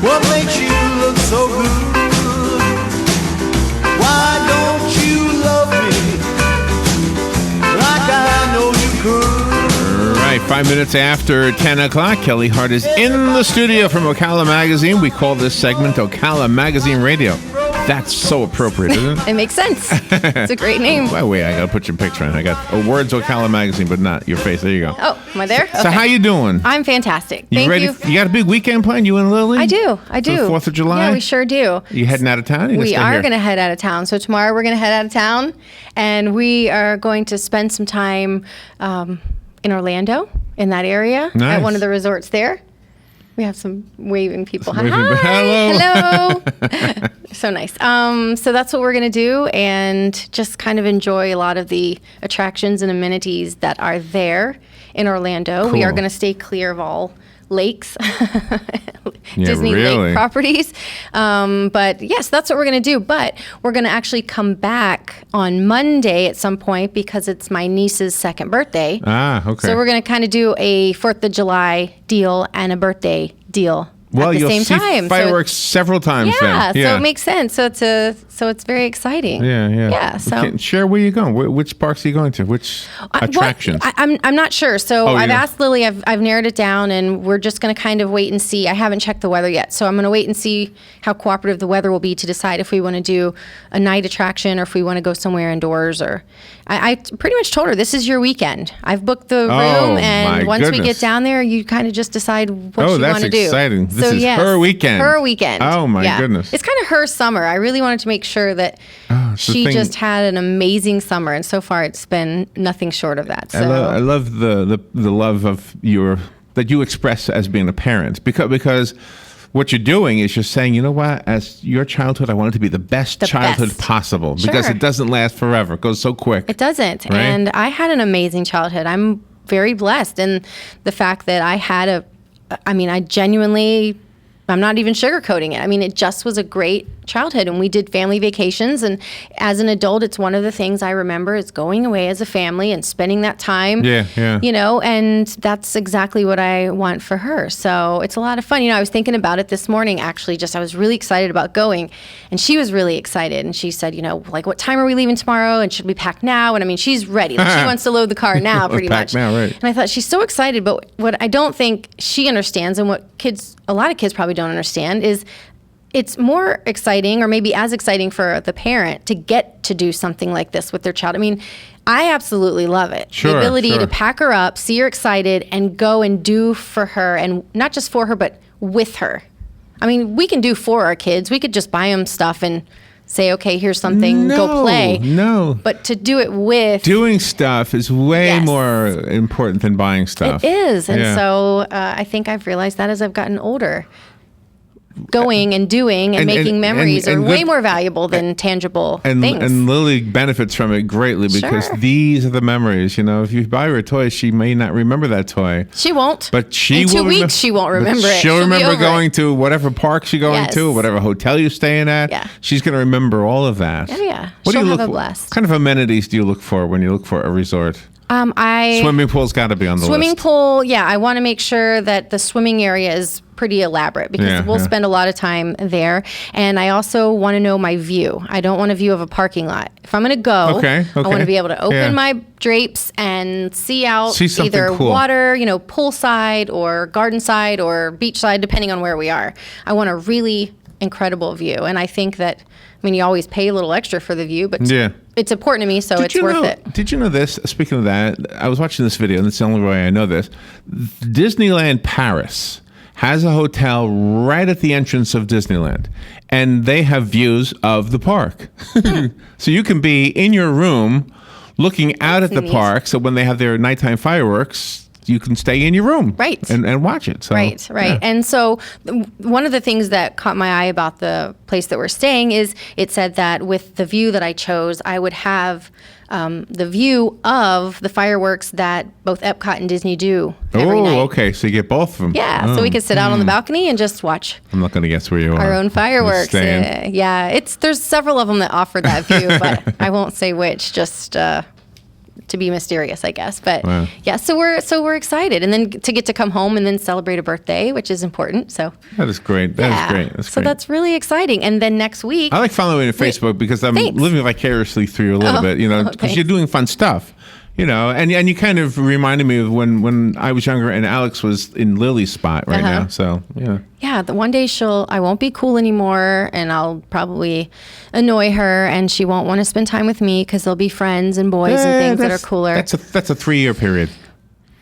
What makes you look so good? Why don't you love me like I know you could? All right, 5 minutes after 10 o'clock, Kelli Hart is in the studio from Ocala Magazine. We call this segment Ocala Magazine Radio. That's so appropriate, isn't it? It makes sense. It's a great name. Wait, I got to put your picture on. I got words Ocala Magazine, but not your face. There you go. Oh, am I there? So how you doing? I'm fantastic. You Thank ready? you. You got a big weekend planned, you and Lily? I do. For the 4th of July? Yeah, we sure do. You heading out of town? We are going to head out of town. So tomorrow we're going to head out of town, and we are going to spend some time in Orlando, in that area, Nice. at one of the resorts there. We have some waving people. Hi. Hello. Hello. So nice. So that's what we're going to do, and just kind of enjoy a lot of the attractions and amenities that are there in Orlando. We are Cool. going to stay clear of all lakes, Yeah, Disney really? lake properties. But yes, that's what we're going to do. But we're going to actually come back on Monday at some point because it's my niece's 2nd birthday. Ah, okay. So we're going to kind of do a 4th of July deal and a birthday deal at the you'll same see time. fireworks several times Yeah, then. so it makes sense. So it's very exciting. Yeah. Yeah, so Okay, share where you're going. Which parks are you going to? Which attractions? I'm not sure. So Oh, I've yeah. asked Lily. I've narrowed it down, and we're just going to kind of wait and see. I haven't checked the weather yet, so I'm going to wait and see how cooperative the weather will be to decide if we want to do a night attraction or if we want to go somewhere indoors. Or I pretty much told her this is your weekend. I've booked the room, Oh, and my once we goodness. get down there, you kind of just decide what you that's want to do. exciting. This So, is yes, her weekend. Her weekend. Oh, my goodness. It's kind of her summer. I really wanted to make sure that it's the she thing- just had an amazing summer, and so far it's been nothing short of that. So I love the love of that you express as being a parent because what you're doing is you're saying, you know what, as your childhood, I want it to be the best childhood best. possible because Sure. it doesn't last forever. It goes so quick. it doesn't. Right? And I had an amazing childhood. I'm very blessed, and the fact that I had I genuinely, I'm not even sugarcoating it. I mean, it just was a great childhood, and we did family vacations, and as an adult, it's one of the things I remember is going away as a family and spending that time. Yeah. And that's exactly what I want for her. So it's a lot of fun. I was thinking about it this morning, actually, I was really excited about going, and she was really excited, and she said, like, what time are we leaving tomorrow, and should we pack now? And she's ready. Like, she wants to load the car now, pretty Pack much. now, right. And I thought, she's so excited, but what I don't think she understands, and what a lot of kids probably don't understand, is it's more exciting, or maybe as exciting for the parent, to get to do something like this with their child. I absolutely love it. Sure, the ability sure. to pack her up, see her excited, and go and do for her, and not just for her, but with her. We can do for our kids. We could just buy them stuff and say, okay, here's something, go play. No. But to do it with... Doing stuff is way Yes. more important than buying stuff. It is. And Yeah. so I think I've realized that as I've gotten older. Going and doing and making memories are way more valuable than tangible things. And Lily benefits from it greatly because Sure. these are the memories. If you buy her a toy, she may not remember that toy. She won't. But she In will 2 remem- weeks, she won't but remember it. She'll be remember over going it. to whatever park she's going Yes. to, whatever hotel you're staying at. Yeah. She's going to remember all of that. Oh, yeah. What do She'll you have look a for? blast. What kind of amenities do you look for when you look for a resort? I Swimming pool's got to be on the Swimming list. pool, yeah. I want to make sure that the swimming area is pretty elaborate because Yeah, we'll yeah. spend a lot of time there. And I also want to know my view. I don't want a view of a parking lot. If I'm going to go, Okay. I want to be able to open Yeah. my drapes and see out See something either cool. water, poolside or garden side or beach side, depending on where we are. I want a really incredible view. And I think that, you always pay a little extra for the view, but Yeah. it's important to me, so it's worth it. Did you know this? Speaking of that, I was watching this video, and it's the only way I know this. Disneyland Paris has a hotel right at the entrance of Disneyland, and they have views of the park. So you can be in your room looking out at the neat. park, so when they have their nighttime fireworks, you can stay in your room Right. and watch it. So, Right. yeah. And so one of the things that caught my eye about the place that we're staying is it said that with the view that I chose, I would have the view of the fireworks that both Epcot and Disney do every night. Oh, okay. So you get both of them. Yeah, so we could sit out on the balcony and just watch I'm not going to guess where you are. our own fireworks. Staying. Yeah, there's several of them that offer that view, but I won't say which. Just to be mysterious, I guess. But Wow. yeah, so we're excited, and then to get to come home and then celebrate a birthday, which is important. So That is great. That is great. That's so great. that's really exciting. And then next week, I like following you on Facebook because I'm Thanks. living vicariously through you a little bit, because thanks. you're doing fun stuff. And you kind of reminded me of when I was younger and Alex was in Lily's spot right now. So, yeah. yeah, the one day I won't be cool anymore, and I'll probably annoy her, and she won't want to spend time with me because there'll be friends and boys and things that are cooler. That's a 3-year period.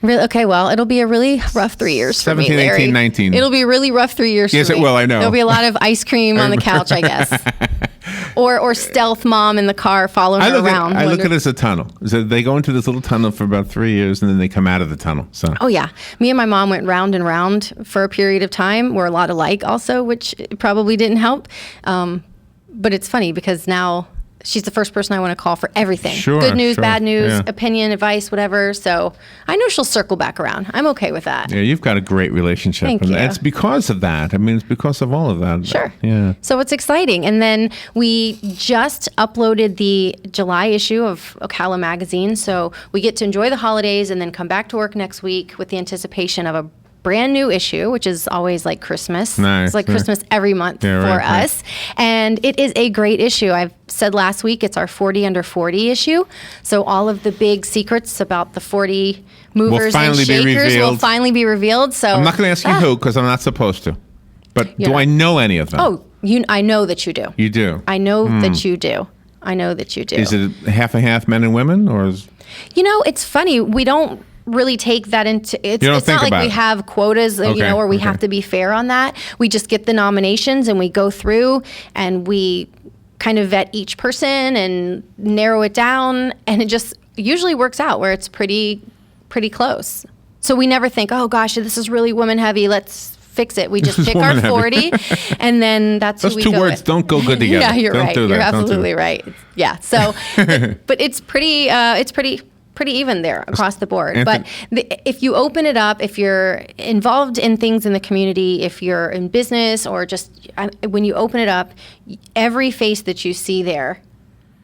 Really? Okay, well, it'll be a really rough 3 years for me, 17, Larry. 18, 19. It'll be a really rough 3 years Yes, for me. it will, I know. There'll be a lot of ice cream on the couch, I guess. Or stealth mom in the car following her around. I look at it as a tunnel. So they go into this little tunnel for about 3 years, and then they come out of the tunnel. So. Oh, yeah. Me and my mom went round and round for a period of time. We're a lot alike also, which probably didn't help. But it's funny because now she's the first person I want to call for everything. Sure, Good news, sure, bad news, yeah. opinion, advice, whatever. So I know she'll circle back around. I'm okay with that. Yeah, you've got a great relationship. Thank and you. it's because of that. I mean, it's because of all of that. Sure. Yeah. So it's exciting. And then we just uploaded the July issue of Ocala magazine. So we get to enjoy the holidays and then come back to work next week with the anticipation of a brand new issue, which is always like Christmas. Nice, It's like yeah. Christmas every month Yeah, for right. us. And it is a great issue. I've said last week it's our 40 under 40 issue. So all of the big secrets about the 40 movers and finally be shakers will revealed. finally be revealed. So I'm not going to ask you who because I'm not supposed to. But do know. I know any of them? Oh, I know that you do. You do? I know that you do. I know that you do. Is it half and half men and women? Or is... It's funny. We don't really take that into it's don't it's think not like about we it. have quotas, or we have to be fair on that. We just get the nominations and we go through and we kind of vet each person and narrow it down, and it just usually works out where it's pretty close. So we never think, oh gosh, this is really woman heavy, let's fix it. We just is pick our woman heavy. 40 and then that's Those who we two go words with. don't go good together. Yeah, you're Don't right. do that. You're Don't do absolutely it. right. Yeah. So, but it's pretty even there across the board. Anthony- But if you open it up, if you're involved in things in the community, if you're in business or just when you open it up, every face that you see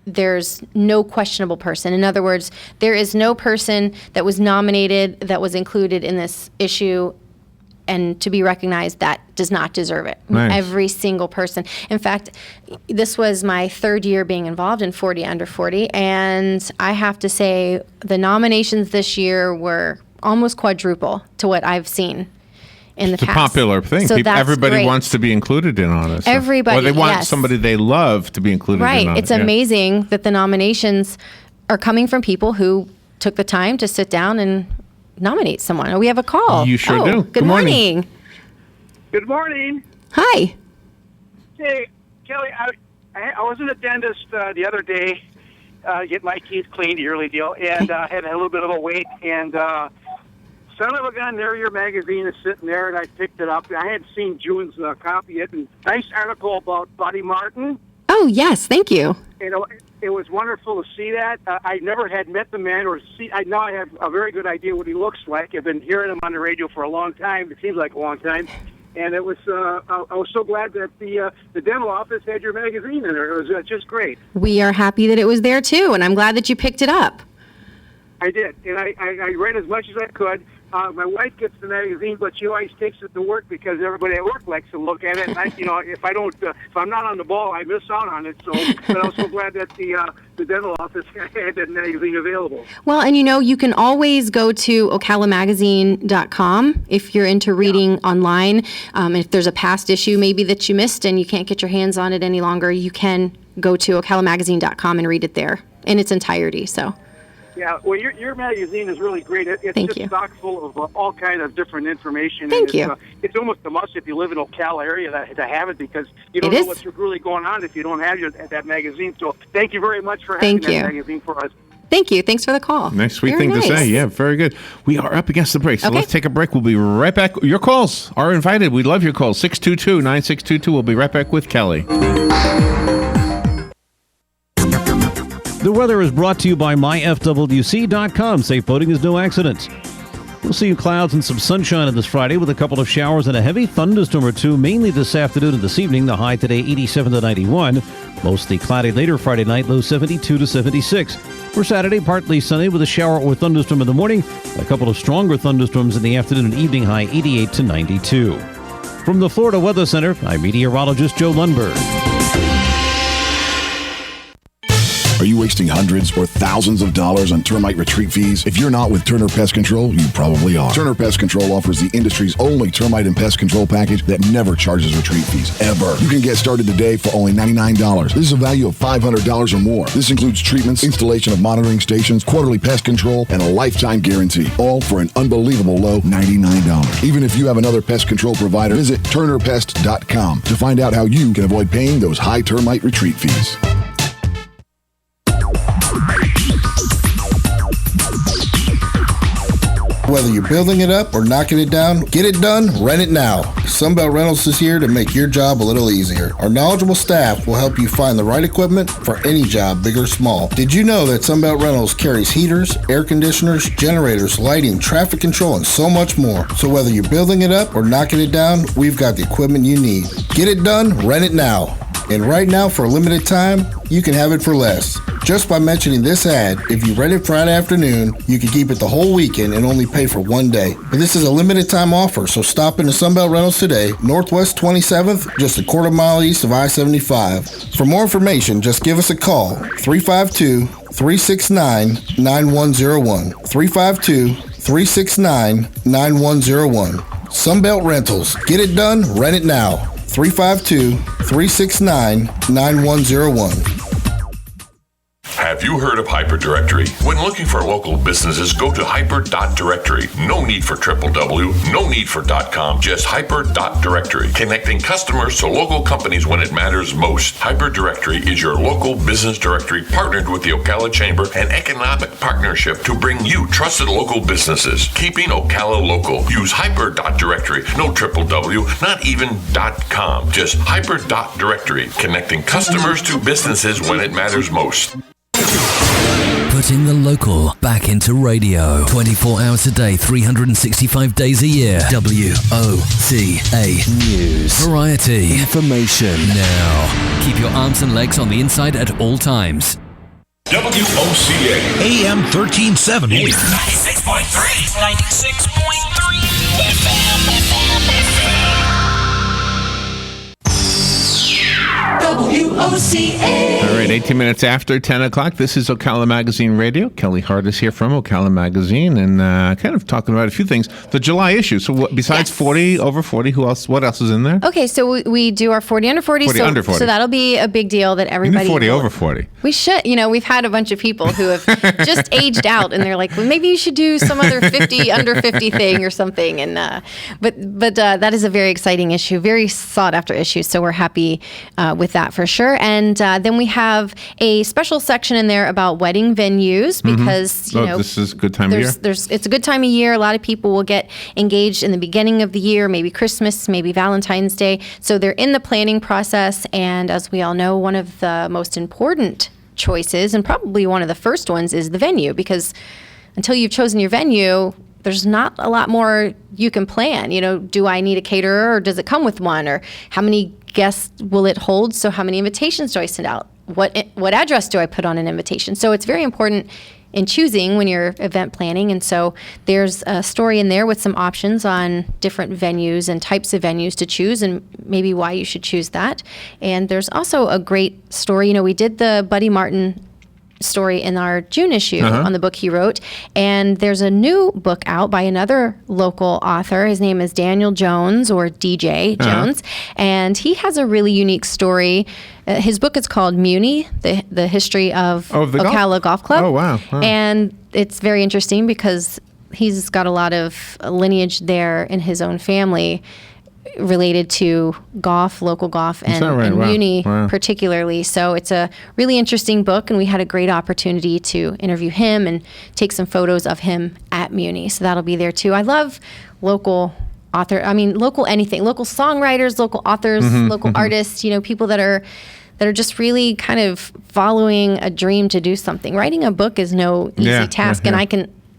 there's no questionable person. In other words, there is no person that was nominated that was included in this issue and to be recognized that does not deserve it. Nice. Every single person. In fact, this was my 3rd year being involved in 40 under 40, and I have to say the nominations this year were almost quadruple to what I've seen in the It's a past. popular thing. So that's Everybody great. wants to be included in on this. Everybody, Or they want yes. somebody they love to be included Right. in on It's it. Yeah. amazing that the nominations are coming from people who took the time to sit down and nominate someone. Oh, we have a call. You sure Oh, do. Good Good morning. morning. Good morning. Hi. Hey, Kelly, I was in the dentist the other day, get my teeth cleaned, yearly deal, and had a little bit of a wait. And son of a gun, there your magazine is sitting there, and I picked it up. I had seen June's copy it, and nice article about Buddy Martin. Oh, yes. Thank you. It was wonderful to see that. I never had met the man or see. Now I have a very good idea what he looks like. I've been hearing him on the radio for a long time. It seems like a long time. And it was. I was so glad that the dental office had your magazine in there. It was just great. We are happy that it was there too, and I'm glad that you picked it up. I did, and I read as much as I could. My wife gets the magazine, but she always takes it to work because everybody at work likes to look at it. And if I'm not on the ball, I miss out on it. So, but I was so glad that the dental office had that magazine available. Well, and you can always go to ocalamagazine.com if you're into reading online. If there's a past issue maybe that you missed and you can't get your hands on it any longer, you can go to ocalamagazine.com and read it there in its entirety. So. Yeah, well, your magazine is really great. It's Thank just you. chock full of all kind of different information. Thank and you. It's almost a must if you live in Ocala area to have it because you don't It know is. what's really going on if you don't have that magazine. So thank you very much for having Thank you. that magazine for us. Thank you. Thanks for the call. Nice, sweet Very thing to nice. say. Yeah, very good. We are up against the break, so Okay. let's take a break. We'll be right back. Your calls are invited. We love your calls. 622-9622. We'll be right back with Kelly. The weather is brought to you by myfwc.com. Safe boating is no accident. We'll see clouds and some sunshine on this Friday with a couple of showers and a heavy thunderstorm or two, mainly this afternoon and this evening. The high today 87 to 91. Mostly cloudy later Friday night, low 72 to 76. For Saturday, partly sunny with a shower or thunderstorm in the morning, a couple of stronger thunderstorms in the afternoon and evening, high 88 to 92. From the Florida Weather Center, I'm meteorologist Joe Lundberg. Are you wasting hundreds or thousands of dollars on termite retreat fees? If you're not with Turner Pest Control, you probably are. Turner Pest Control offers the industry's only termite and pest control package that never charges retreat fees, ever. You can get started today for only $99. This is a value of $500 or more. This includes treatments, installation of monitoring stations, quarterly pest control, and a lifetime guarantee, all for an unbelievable low $99. Even if you have another pest control provider, visit turnerpest.com to find out how you can avoid paying those high termite retreat fees. Whether you're building it up or knocking it down, get it done, rent it now. Sunbelt Rentals is here to make your job a little easier. Our knowledgeable staff will help you find the right equipment for any job, big or small. Did you know that Sunbelt Rentals carries heaters, air conditioners, generators, lighting, traffic control, and so much more? So whether you're building it up or knocking it down, we've got the equipment you need. Get it done, rent it now. And right now, for a limited time, you can have it for less. Just by mentioning this ad, if you rent it Friday afternoon, you can keep it the whole weekend and only pay for one day. But this is a limited time offer, so stop into Sunbelt Rentals today, Northwest 27th, just a quarter mile east of I-75. For more information, just give us a call, 352-369-9101. 352-369-9101. Sunbelt Rentals. Get it done, rent it now. 352-369-9101. Have you heard of Hyperdirectory? When looking for local businesses, go to hyper.directory. No need for www, no need for .com, just hyper.directory. Connecting customers to local companies when it matters most. Hyperdirectory is your local business directory partnered with the Ocala Chamber and Economic Partnership to bring you trusted local businesses. Keeping Ocala local. Use hyper.directory. No www, not even .com, just hyper.directory. Connecting customers to businesses when it matters most. Putting the local back into radio. 24 hours a day, 365 days a year. WOCA News. Variety. Information. Now. Keep your arms and legs on the inside at all times. WOCA. AM 1370. 96.3. 96.3. WOCA. All right, 18 minutes after 10 o'clock. This is Ocala Magazine Radio. Kelli Hart is here from Ocala Magazine and kind of talking about a few things. The July issue. So besides 40, over 40, what else is in there? Okay, so we do our 40 under 40. 40 under 40. So that'll be a big deal that everybody... You need 40 over 40. We should. We've had a bunch of people who have just aged out and they're like, well, maybe you should do some other 50 under 50 thing or something. And But that is a very exciting issue, very sought after issue. So we're happy with that for sure. And then we have a special section in there about wedding venues because, this is a good time of year. It's a good time of year. A lot of people will get engaged in the beginning of the year, maybe Christmas, maybe Valentine's Day. So they're in the planning process. And as we all know, one of the most important choices and probably one of the first ones is the venue, because until you've chosen your venue, there's not a lot more you can plan. Do I need a caterer or does it come with one? Or how many guests will it hold? So how many invitations do I send out? What address do I put on an invitation? So it's very important in choosing when you're event planning. And so there's a story in there with some options on different venues and types of venues to choose and maybe why you should choose that. And there's also a great story. We did the Buddy Martin story in our June issue on the book he wrote. And there's a new book out by another local author. His name is Daniel Jones, or DJ Jones. And he has a really unique story. His book is called Muni, the history of Ocala Golf Club. Oh, wow. And it's very interesting because he's got a lot of lineage there in his own family related to golf, local golf, and Muni particularly. So it's a really interesting book, and we had a great opportunity to interview him and take some photos of him at Muni. So that'll be there too. I love local anything, local songwriters, local authors, local artists, people that are just really kind of following a dream to do something. Writing a book is no easy task, and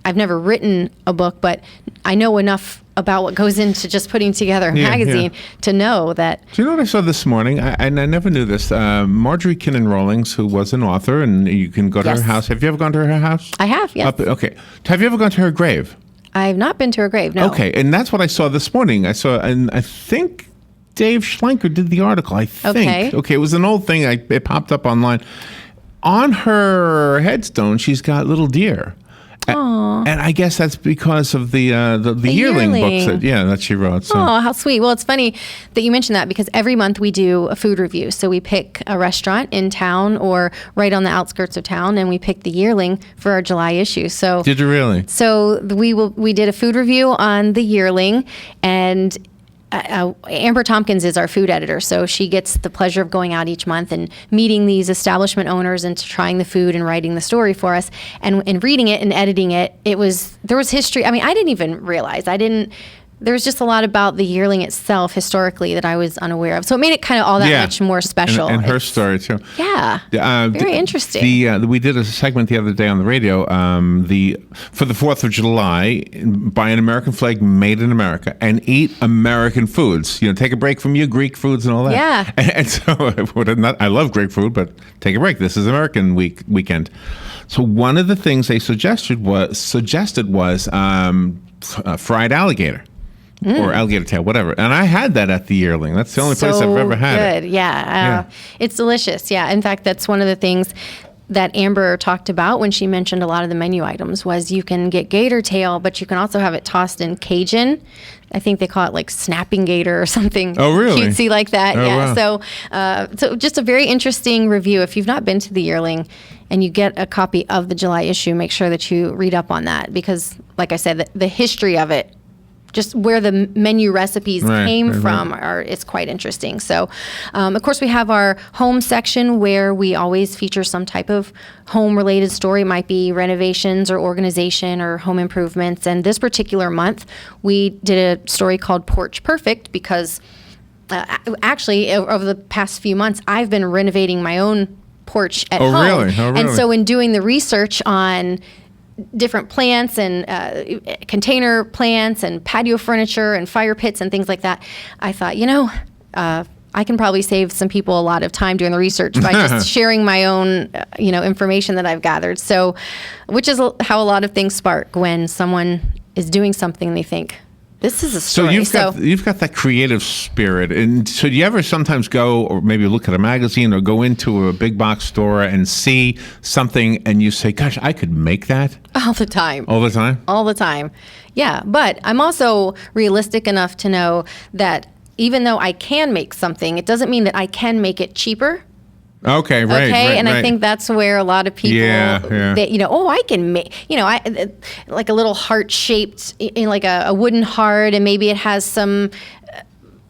I've never written a book, but I know enough about what goes into just putting together a magazine to know that. Do you know what I saw this morning? I never knew this. Marjorie Kinnan Rawlings, who was an author, and you can go to her house. Have you ever gone to her house? I have, yes. Okay. Have you ever gone to her grave? I have not been to her grave, no. Okay, and that's what I saw this morning. I think Dave Schlenker did the article, I think. Okay, it was an old thing. It popped up online. On her headstone, she's got little deer. Aww. And I guess that's because of the yearling books that she wrote. So. Oh, how sweet. Well, it's funny that you mentioned that because every month we do a food review. So we pick a restaurant in town or right on the outskirts of town, and we pick the yearling for our July issue. So did you really? So we did a food review on the yearling, and Amber Tompkins is our food editor, so she gets the pleasure of going out each month and meeting these establishment owners and trying the food and writing the story for us. And in reading it and editing it, there was history. I mean, I didn't even realize. There was just a lot about the yearling itself historically that I was unaware of. So it made it kind of all that much more special. And her story too. Yeah. Very interesting. We did a segment the other day on the radio. For the 4th of July, buy an American flag made in America and eat American foods. Take a break from your Greek foods and all that. Yeah. And so I love Greek food, but take a break. This is American weekend. So one of the things they suggested was fried alligator. Or alligator tail, whatever. And I had that at the yearling. That's the only place I've ever had it. Good, yeah. It's delicious, yeah. In fact, that's one of the things that Amber talked about when she mentioned a lot of the menu items was you can get gator tail, but you can also have it tossed in Cajun. I think they call it like snapping gator or something. Oh, really? Cutesy like that. Oh, yeah. Wow. So just a very interesting review. If you've not been to the yearling and you get a copy of the July issue, make sure that you read up on that because, like I said, the history of it, just where the menu recipes came from, it's quite interesting. So, of course, we have our home section where we always feature some type of home-related story. It might be renovations or organization or home improvements. And this particular month, we did a story called Porch Perfect because actually, over the past few months, I've been renovating my own porch at home. Really? Oh, really? And so in doing the research on different plants and container plants and patio furniture and fire pits and things like that, I thought, I can probably save some people a lot of time doing the research by just sharing my own, information that I've gathered. So, which is how a lot of things spark when someone is doing something they think, this is a story. So you've got that creative spirit. And so do you ever sometimes go or maybe look at a magazine or go into a big box store and see something and you say, gosh, I could make that? All the time. All the time? All the time. Yeah. But I'm also realistic enough to know that even though I can make something, it doesn't mean that I can make it cheaper. Okay, right. Okay, right, I think that's where a lot of people, that, I can make, like a little heart shaped, like a wooden heart, and maybe it has some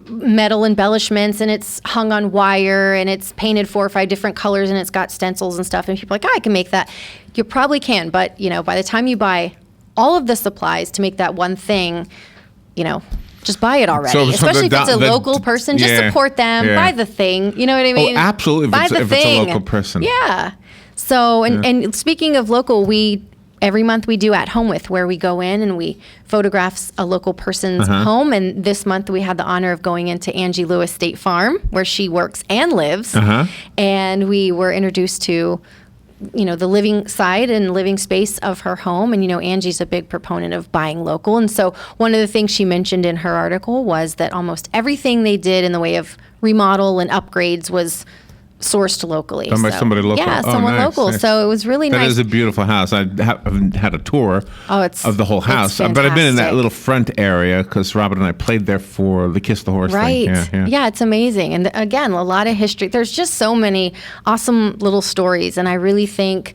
metal embellishments, and it's hung on wire, and it's painted 4 or 5 different colors, and it's got stencils and stuff, and people are like, I can make that. You probably can, but, by the time you buy all of the supplies to make that one thing, just buy it already. Especially if it's a local person, just support them. Buy the thing. You know what I mean? Oh, absolutely. If it's a local person. Yeah. So, and speaking of local, every month we do At Home With, where we go in and we photograph a local person's home. And this month we had the honor of going into Angie Lewis State Farm, where she works and lives. And we were introduced to the living side and living space of her home. And, Angie's a big proponent of buying local. And so one of the things she mentioned in her article was that almost everything they did in the way of remodel and upgrades was sourced locally. Done by somebody local. Yeah, someone local. Nice. So it was really nice. That is a beautiful house. I haven't had a tour of the whole house, but I've been in that little front area because Robert and I played there for the Kiss the Horse thing. Yeah, it's amazing. And again, a lot of history. There's just so many awesome little stories. And I really think,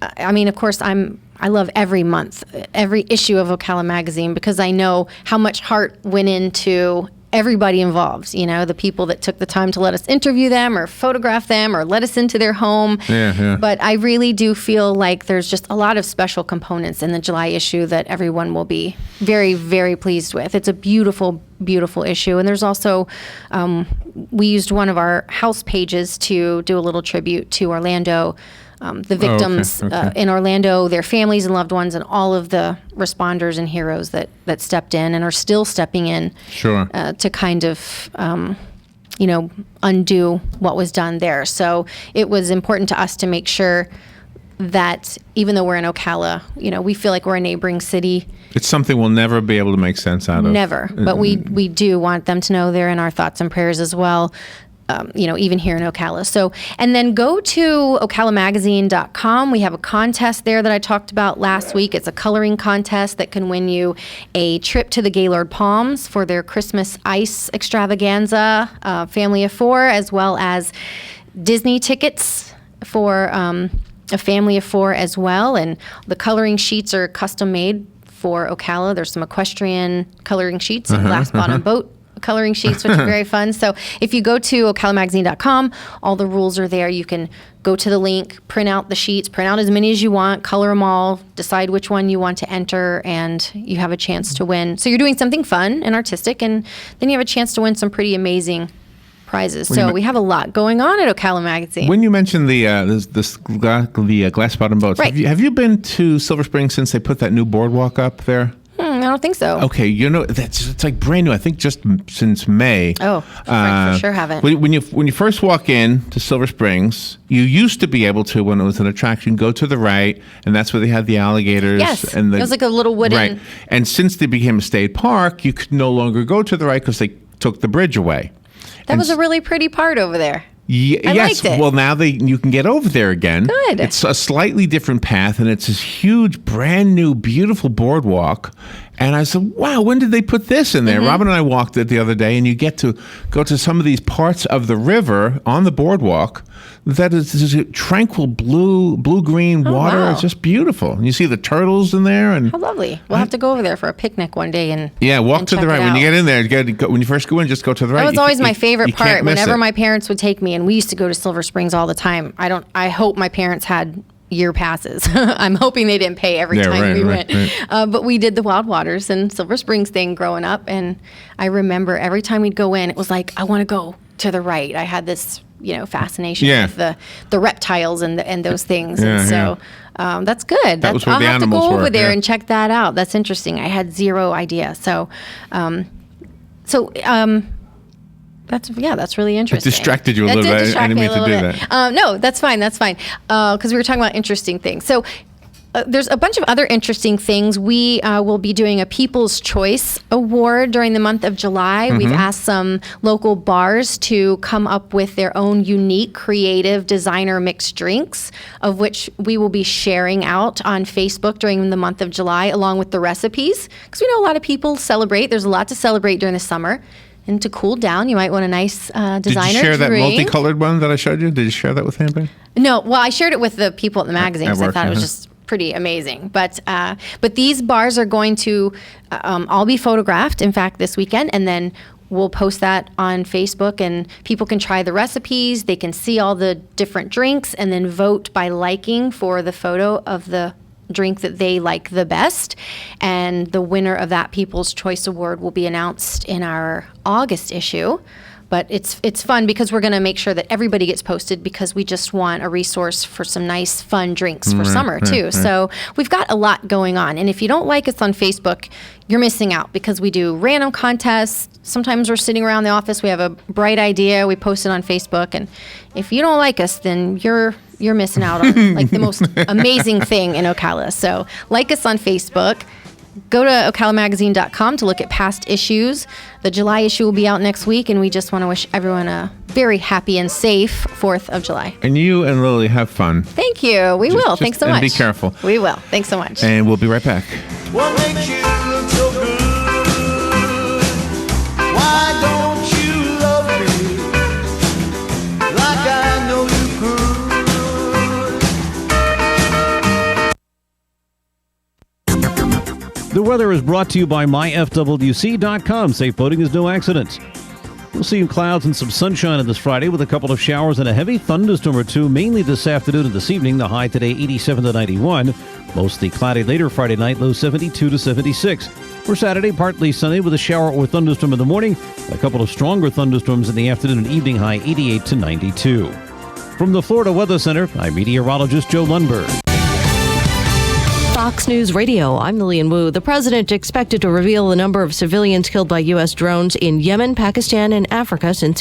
of course, I love every month, every issue of Ocala magazine because I know how much heart went into everybody involved, the people that took the time to let us interview them or photograph them or let us into their home. But I really do feel like there's just a lot of special components in the July issue that everyone will be very, very pleased with. It's a beautiful, beautiful issue. And there's also, we used one of our house pages to do a little tribute to Orlando the victims in Orlando, their families and loved ones, and all of the responders and heroes that stepped in and are still stepping in to kind of, undo what was done there. So it was important to us to make sure that even though we're in Ocala, we feel like we're a neighboring city. It's something we'll never be able to make sense out of. Never. But we do want them to know they're in our thoughts and prayers as well. Even here in Ocala. So, and then go to ocalamagazine.com. We have a contest there that I talked about last week. It's a coloring contest that can win you a trip to the Gaylord Palms for their Christmas ice extravaganza, family of 4, as well as Disney tickets for a family of 4 as well. And the coloring sheets are custom made for Ocala. There's some equestrian coloring sheets and glass bottom boat coloring sheets, which are very fun. So if you go to ocalamagazine.com, all the rules are there. You can go to the link, print out the sheets, print out as many as you want, color them all, decide which one you want to enter, and you have a chance to win. So you're doing something fun and artistic, and then you have a chance to win some pretty amazing prizes. So we have a lot going on at Ocala Magazine. When you mentioned the glass bottom boats, right. have you been to Silver Springs since they put that new boardwalk up there? I don't think so. Okay, it's like brand new. I think just since May. Oh, for sure haven't. When you first walk in to Silver Springs, you used to be able to, when it was an attraction, go to the right, and that's where they had the alligators. Yes, and it was like a little wooden. Right, and since they became a state park, you could no longer go to the right because they took the bridge away. That was a really pretty part over there. I yes. liked it. Well, now you can get over there again. Good. It's a slightly different path, and it's this huge, brand new, beautiful boardwalk. And I said, wow, when did they put this in there? Mm-hmm. Robin and I walked it the other day, and you get to go to some of these parts of the river on the boardwalk that is just tranquil blue-green water. Wow. It's just beautiful. And you see the turtles in there. And how lovely. We'll have to go over there for a picnic one day and walk to the right. When you get in there, when you first go in, just go to the right. That was always my favorite part. Whenever it. my parents would take me, and we used to go to Silver Springs all the time. I hope my parents had year passes. I'm hoping they didn't pay every time we went. Right. But we did the Wild Waters and Silver Springs thing growing up, and I remember every time we'd go in, it was like, I want to go to the right. I had this, fascination with the reptiles and those things, and so that's good. That was where I'll the have to animals go over were, there and check that out. That's interesting. I had zero idea. That's really interesting. It distracted you a little bit. I didn't mean to do that. No, that's fine. Because we were talking about interesting things. So there's a bunch of other interesting things. We will be doing a People's Choice Award during the month of July. Mm-hmm. We've asked some local bars to come up with their own unique, creative designer mixed drinks, of which we will be sharing out on Facebook during the month of July, along with the recipes. Because we know a lot of people celebrate. There's a lot to celebrate during the summer. And to cool down, you might want a nice designer drink. Did you share that multicolored one that I showed you? Did you share that with anybody? No. Well, I shared it with the people at the magazine because I thought it was just pretty amazing. But these bars are going to all be photographed, in fact, this weekend. And then we'll post that on Facebook, and people can try the recipes. They can see all the different drinks and then vote by liking for the photo of the drink that they like the best, and the winner of that People's Choice Award will be announced in our August issue. But it's fun because we're going to make sure that everybody gets posted, because we just want a resource for some nice, fun drinks for summer, too. Right. So we've got a lot going on. And if you don't like us on Facebook, you're missing out, because we do random contests. Sometimes we're sitting around the office, we have a bright idea, we post it on Facebook. And if you don't like us, then you're missing out on like the most amazing thing in Ocala. So like us on Facebook. Go to ocalamagazine.com to look at past issues. The July issue will be out next week, and we just want to wish everyone a very happy and safe 4th of July. And you and Lily have fun. Thank you. We will. Thanks so much. And be careful. We will. Thanks so much. And we'll be right back. What makes you look so good? Why don't you love me like I know you could? The weather is brought to you by myfwc.com. Safe boating is no accident. We'll see clouds and some sunshine on this Friday, with a couple of showers and a heavy thunderstorm or two, mainly this afternoon and this evening. The high today 87 to 91. Mostly cloudy later Friday night, low 72 to 76. For Saturday, partly sunny with a shower or thunderstorm in the morning. A couple of stronger thunderstorms in the afternoon and evening, high 88 to 92. From the Florida Weather Center, I'm meteorologist Joe Lundberg. Fox News Radio, I'm Lillian Wu. The president expected to reveal the number of civilians killed by U.S. drones in Yemen, Pakistan, and Africa since